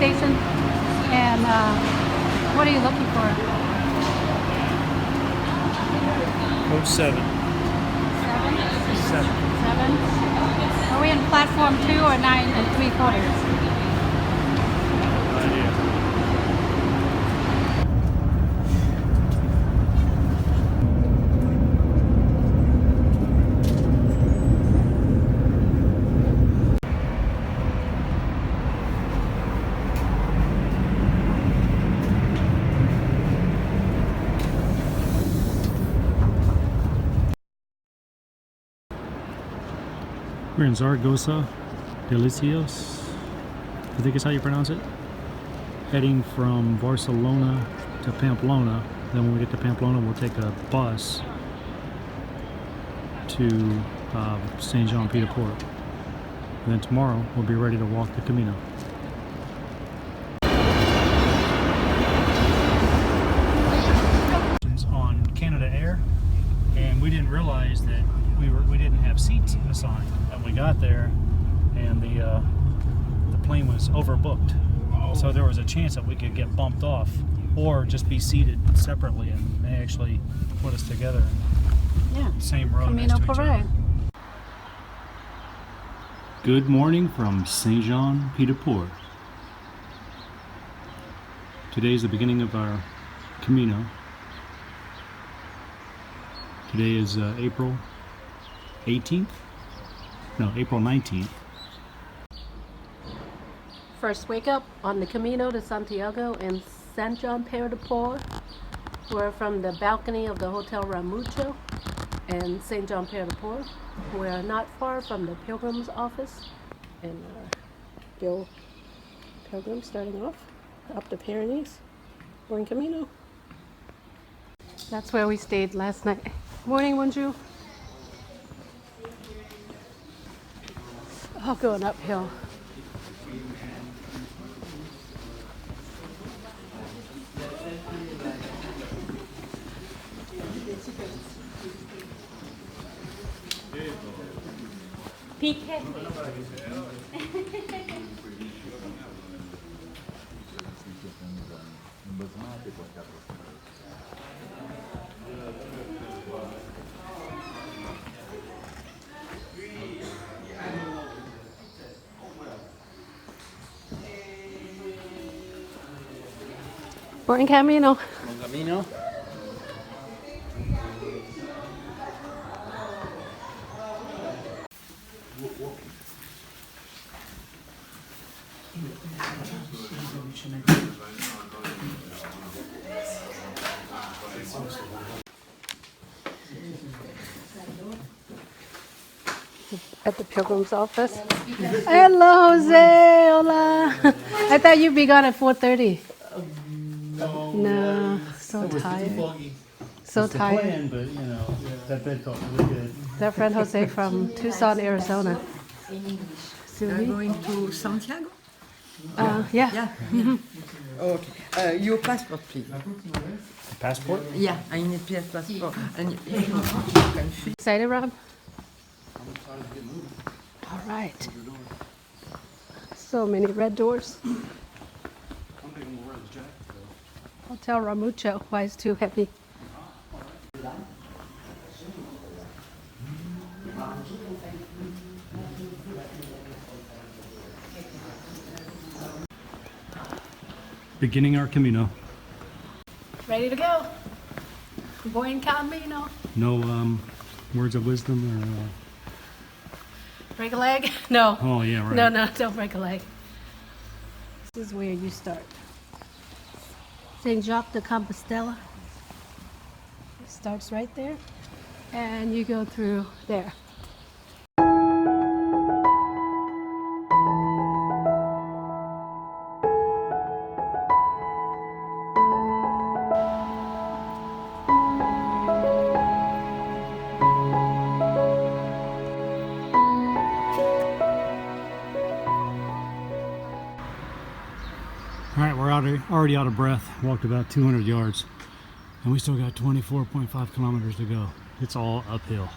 station. And what are you looking for? Code 7. 7. 7. Are we in platform 2 or 9 3/4? We're in Zaragosa, Delicios, I think is how you pronounce it. Heading from Barcelona to Pamplona. Then when we get to Pamplona, we'll take a bus to Saint Jean Pied de Port. And then tomorrow, we'll be ready to walk the Camino. On Canada Air, and we didn't realize that we didn't have seats assigned. And we got there, and the plane was overbooked. So there was a chance that we could get bumped off, or just be seated separately, and they actually put us together. Yeah. Same row Camino next to each other. Parade. Good morning from Saint Jean Pied de Port. Today is the beginning of our Camino. Today is April 18th? No, April 19th. First wake up on the Camino de Santiago in Saint Jean Pied de Port. We're from the balcony of the Hotel Ramucho in Saint Jean Pied de Port. We are not far from the Pilgrim's office, and Bill Pilgrim starting off up the Pyrenees. We're in Camino. That's where we stayed last night. Morning, Wonju. Oh, going uphill. Pique. Buen camino. Buen camino. At the Pilgrim's office. Hello, Jose. Hola. I thought you'd be gone at 4:30. No, so tired. So tired. Plan, but you know, that bed felt really good. Their friend Jose from Tucson, Arizona. Are going to Santiago? Yeah. Yeah. Okay. Your passport, please. Passport? Yeah, I need your passport. And you can fit. Excited, Rob? All right. So many red doors. Hotel Ramucho. Why is it too heavy? Beginning our Camino. Ready to go. Buen camino. No words of wisdom or... Break a leg? No. Oh, yeah, right. No, don't break a leg. This is where you start. Saint Jacques de Compostela. It starts right there, and you go through there. All right, we're already out of breath. Walked about 200 yards, and we still got 24.5 kilometers to go. It's all uphill.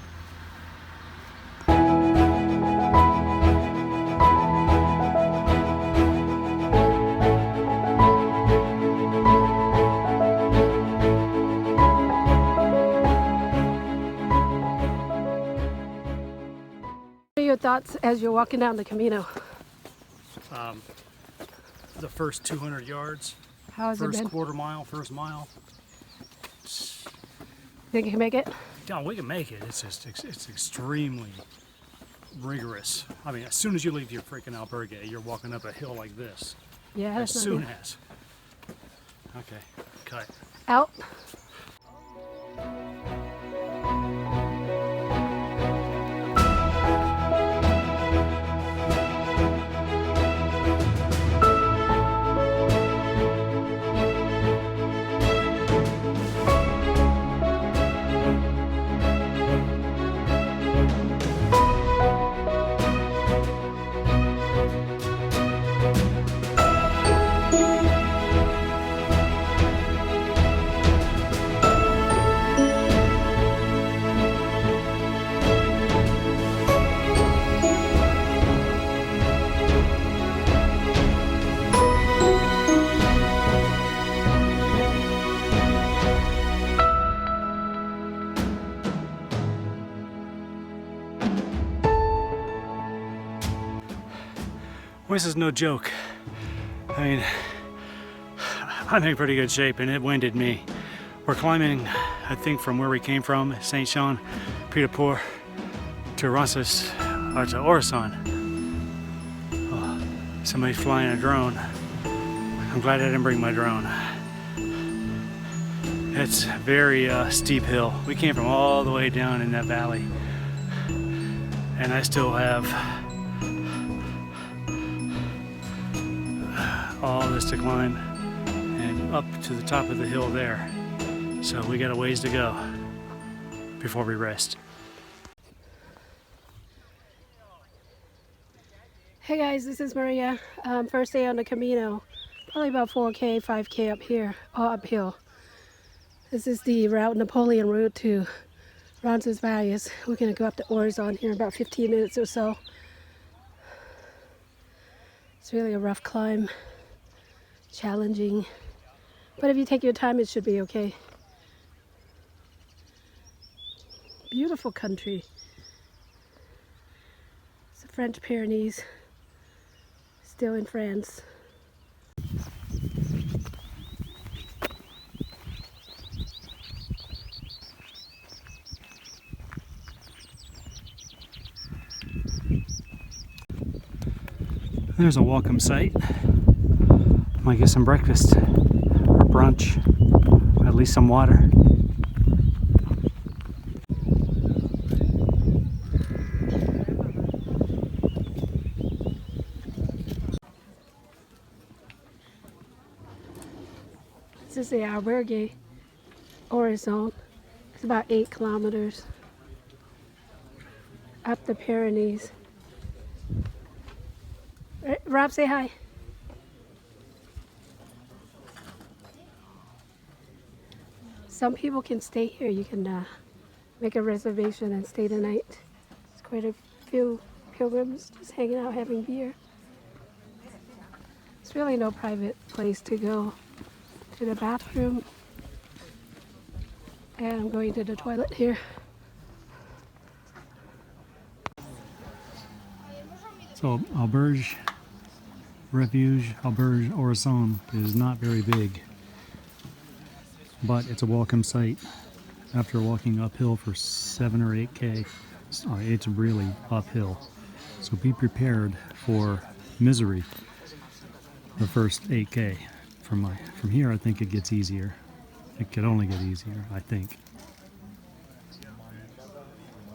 thoughts as you're walking down the Camino? The first 200 yards, How has it first been? quarter mile, first mile. Think you can make it? Yeah, we can make it. It's just it's extremely rigorous. I mean, as soon as you leave your freaking albergue, you're walking up a hill like this. Yeah, As that's not soon good. as. Okay, cut. Out. This is no joke. I mean, I'm in pretty good shape and it winded me. We're climbing, I think, from where we came from, Saint Jean, Pied-de-Port, to Rosses, or to Orison. Oh, somebody's flying a drone. I'm glad I didn't bring my drone. It's a very steep hill. We came from all the way down in that valley. And I still have all this to climb and up to the top of the hill there. So we got a ways to go before we rest. Hey guys, this is Maria. First day on the Camino. Probably about 4K, 5K up here, all uphill. This is the route, Napoleon route to Roncesvalles. We're gonna go up to Orison here in about 15 minutes or so. It's really a rough climb, challenging, but if you take your time, it should be okay. Beautiful country. It's the French Pyrenees, still in France. There's a welcome site. Might get some breakfast or brunch, at least some water. This is the albergue, Orison. It's about 8 kilometers up the Pyrenees. Rob, say hi. Some people can stay here. You can make a reservation and stay the night. There's quite a few pilgrims just hanging out having beer. It's really no private place to go to the bathroom. And I'm going to the toilet here. So Auberge Refuge, Auberge Orison is not very big, but it's a welcome site. After walking uphill for 7 or 8K, it's really uphill. So be prepared for misery the first 8K. From here, I think it gets easier. It could only get easier, I think.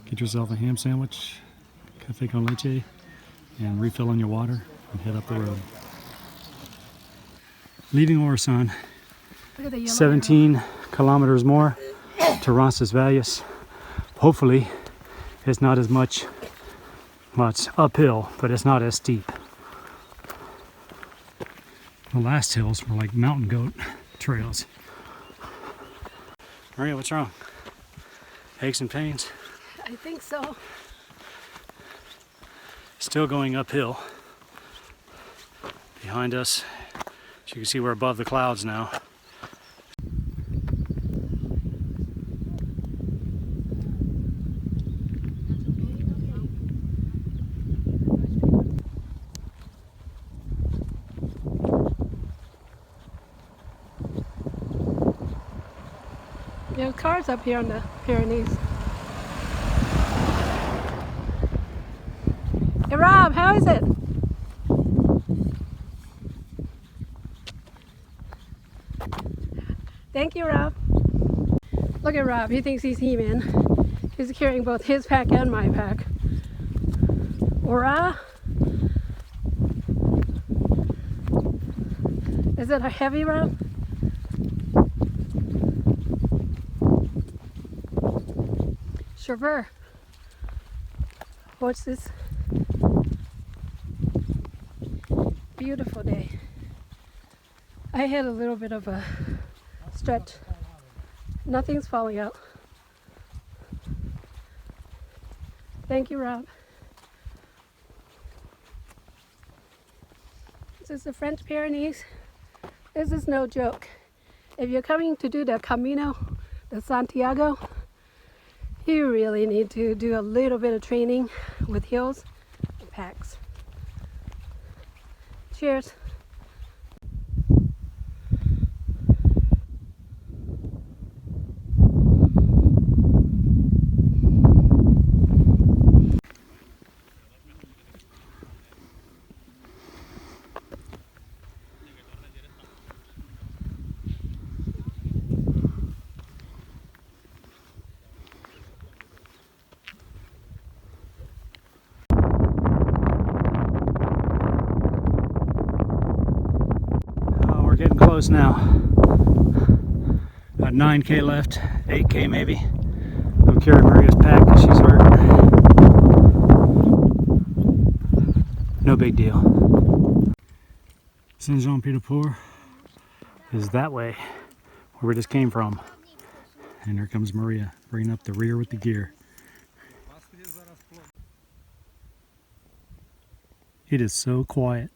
Get yourself a ham sandwich, café con leche, and refill on your water and head up the road. Leaving Orison, Look at the yellow 17 kilometers more to Roncesvalles. Hopefully it's not as much, well, it's uphill, but it's not as steep. The last hills were like mountain goat trails. Maria, what's wrong? Aches and pains? I think so. Still going uphill. Behind us, as you can see, we're above the clouds now. There's cars up here on the Pyrenees. Hey Rob, how is it? Thank you, Rob. Look at Rob, he thinks he's He-Man. He's carrying both his pack and my pack. Ora! Is it a heavy, Rob? Chauffeur. What's this? Beautiful day. I had a little bit of a stretch. Nothing's falling out. Thank you, Rob. This is the French Pyrenees. This is no joke. If you're coming to do the Camino de Santiago, you really need to do a little bit of training with heels and packs. Cheers. Getting close now. About 9K left, 8K maybe. I'll carry Maria's pack because she's hurt. No big deal. Saint-Jean-Pied-de-Port is that way, where we just came from. And here comes Maria, bringing up the rear with the gear. It is so quiet.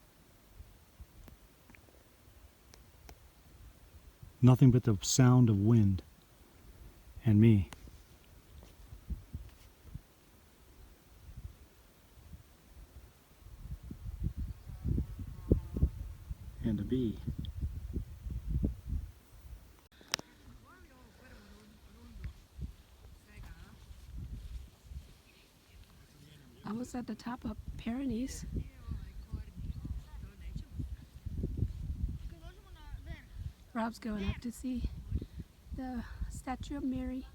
Nothing but the sound of wind and me. And a bee. Almost at the top of Pyrenees. Rob's going up to see the statue of Mary.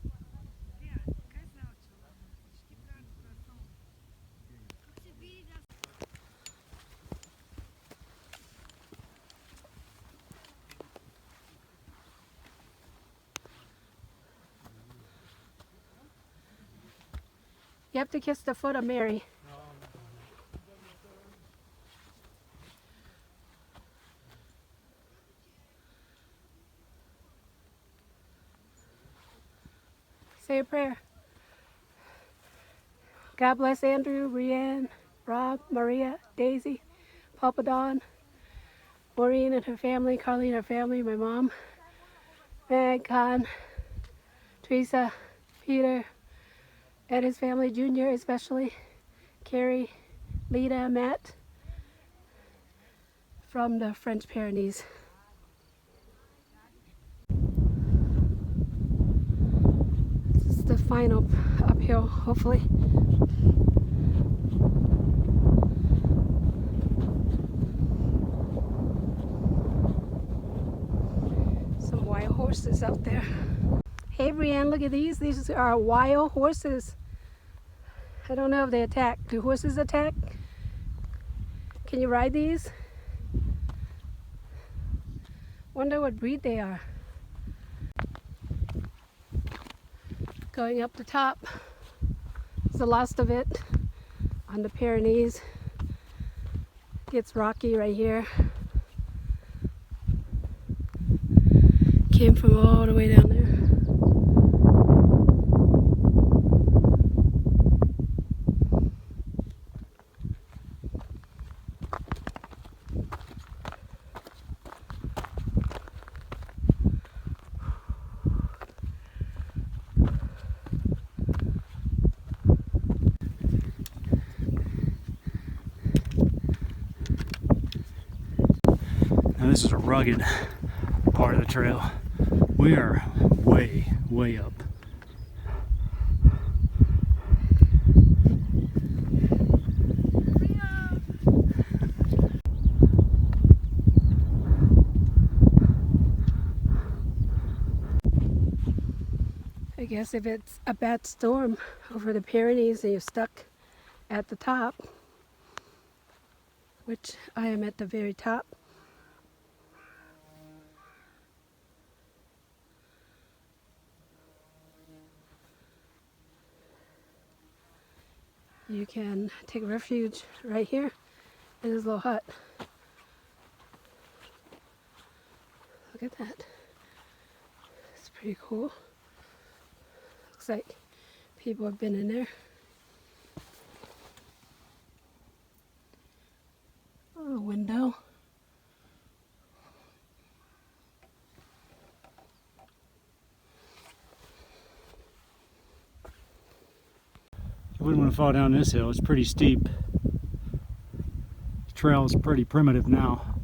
You have to kiss the foot of Mary. Say a prayer. God bless Andrew, Brianne, Rob, Maria, Daisy, Papa Don, Maureen and her family, Carly and her family, my mom, Meg, Con, Teresa, Peter, and his family, Junior especially, Carrie, Lita, Matt, from the French Pyrenees. The final uphill, hopefully. Some wild horses out there. Hey Brianne, look at these. These are wild horses. I don't know if they attack. Do horses attack? Can you ride these? Wonder what breed they are. Going up the top, it's the last of it on the Pyrenees. Gets rocky right here. Came from all the way down there. Now this is a rugged part of the trail. We are way, way up. I guess if it's a bad storm over the Pyrenees and you're stuck at the top, which I am at the very top, you can take refuge right here in this little hut. Look at that. It's pretty cool. Looks like people have been in there. Oh, window. You wouldn't want to fall down this hill. It's pretty steep. The trail is pretty primitive now.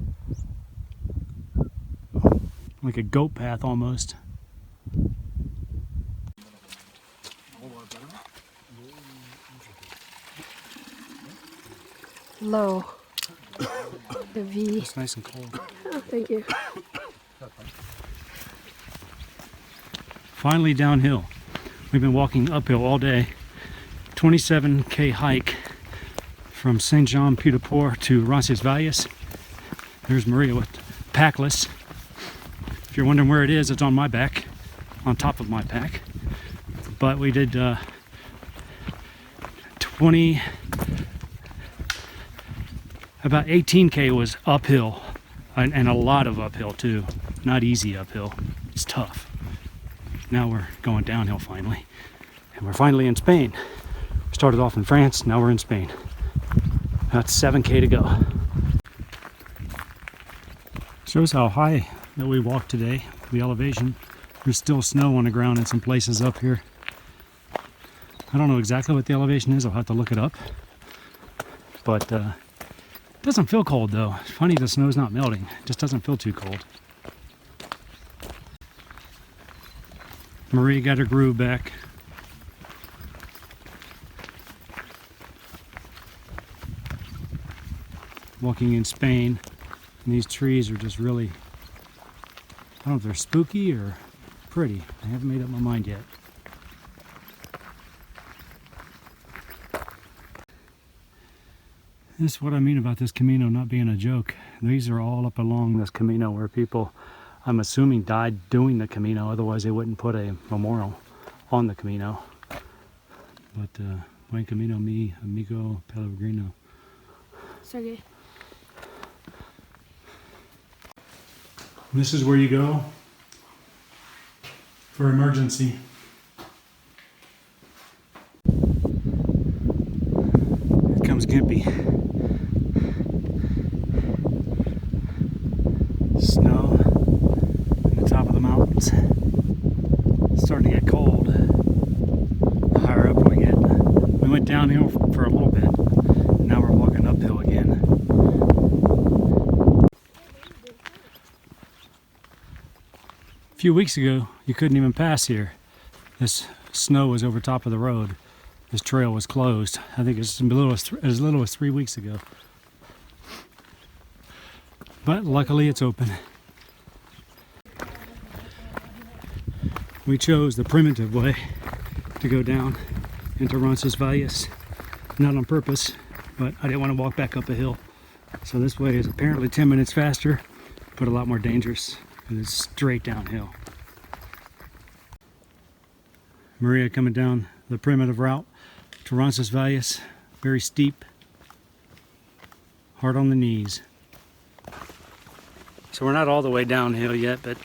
Like a goat path almost. Low. The V. It's nice and cold. Oh, thank you. Finally downhill. We've been walking uphill all day. 27K hike from Saint-Jean-Pied-de-Port to Roncesvalles. There's Maria with packless. If you're wondering where it is, it's on my back, on top of my pack. But we did 20, about 18K was uphill, and a lot of uphill too. Not easy uphill, it's tough. Now we're going downhill finally, and we're finally in Spain. We started off in France, now we're in Spain. That's 7K to go. Shows how high that we walked today, the elevation. There's still snow on the ground in some places up here. I don't know exactly what the elevation is, I'll have to look it up. But it doesn't feel cold though. It's funny the snow's not melting, it just doesn't feel too cold. Maria got her groove back. Walking in Spain, and these trees are just really, I don't know if they're spooky or pretty. I haven't made up my mind yet. This is what I mean about this Camino not being a joke. These are all up along this Camino where people, I'm assuming, died doing the Camino, otherwise they wouldn't put a memorial on the Camino. But buen camino mi amigo Pellegrino. Sergey. This is where you go for emergency. Here comes Gimpy. Snow on the top of the mountains. It's starting to get cold. The higher up we get. We went downhill for a little bit. Now we're walking uphill again. A few weeks ago, you couldn't even pass here. This snow was over top of the road. This trail was closed. I think it's as little as 3 weeks ago. But luckily it's open. We chose the primitive way to go down into Roncesvalles. Not on purpose, but I didn't want to walk back up a hill. So this way is apparently 10 minutes faster, but a lot more dangerous. It's straight downhill. Maria coming down the primitive route to Roncesvalles, very steep, hard on the knees. So we're not all the way downhill yet, but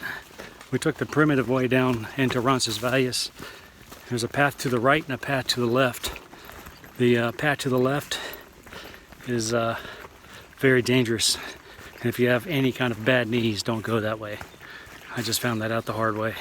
we took the primitive way down into Roncesvalles. There's a path to the right and a path to the left. The path to the left is very dangerous. And if you have any kind of bad knees, don't go that way. I just found that out the hard way.